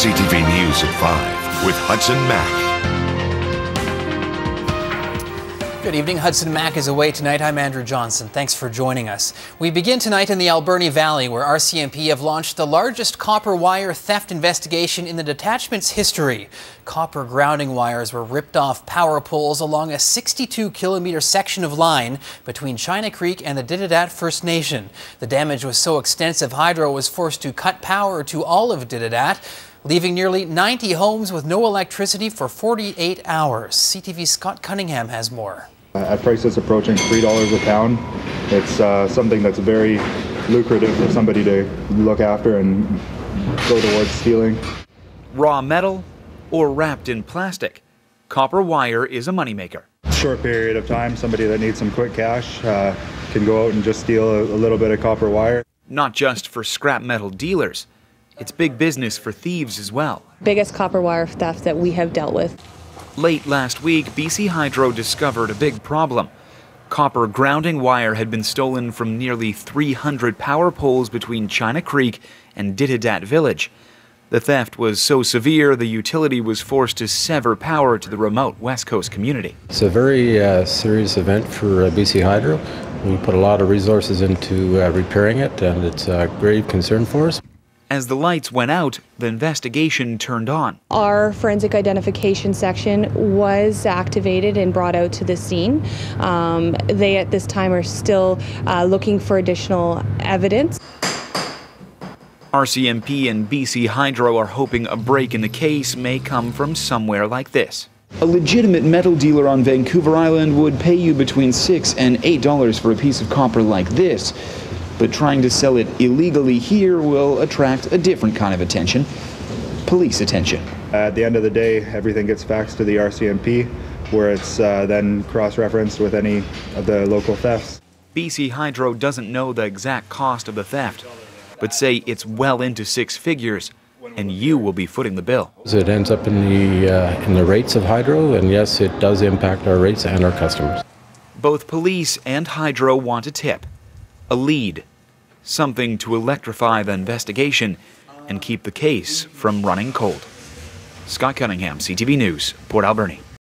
CTV News at 5 with Hudson Mack. Good evening. Hudson Mack is away tonight. I'm Andrew Johnson. Thanks for joining us. We begin tonight in the ALBERNI Valley, where RCMP have launched the largest copper wire theft investigation in the detachment's history. Copper grounding wires were ripped off power poles along a 62-kilometre section of line between China Creek and the Ditidaht First Nation. The damage was so extensive, Hydro was forced to cut power to all of Ditidaht, leaving nearly 90 homes with no electricity for 48 hours. CTV's Scott Cunningham has more. At prices approaching $3 a pound, it's something that's very lucrative for somebody to look after and go towards stealing. Raw metal or wrapped in plastic, copper wire is a moneymaker. Short period of time, somebody that needs some quick cash can go out and just steal a little bit of copper wire. Not just for scrap metal dealers, it's big business for thieves as well. Biggest copper wire theft that we have dealt with. Late last week, BC Hydro discovered a big problem. Copper grounding wire had been stolen from nearly 300 power poles between China Creek and Dididhat Village. The theft was so severe, the utility was forced to sever power to the remote West Coast community. It's a very serious event for BC Hydro. We put a lot of resources into repairing it, and it's a grave concern for us. As the lights went out, the investigation turned on. Our forensic identification section was activated and brought out to the scene. They at this time are still looking for additional evidence. RCMP and BC Hydro are hoping a break in the case may come from somewhere like this. A legitimate metal dealer on Vancouver Island would pay you between $6 and $8 for a piece of copper like this. But trying to sell it illegally here will attract a different kind of attention, police attention. At the end of the day, everything gets faxed to the RCMP, where it's then cross-referenced with any of the local thefts. BC Hydro doesn't know the exact cost of the theft, but say it's well into six figures, and you will be footing the bill. It ends up in the rates of Hydro, and yes, it does impact our rates and our customers. Both police and Hydro want a tip. A lead, something to electrify the investigation and keep the case from running cold. Scott Cunningham, CTV News, Port Alberni.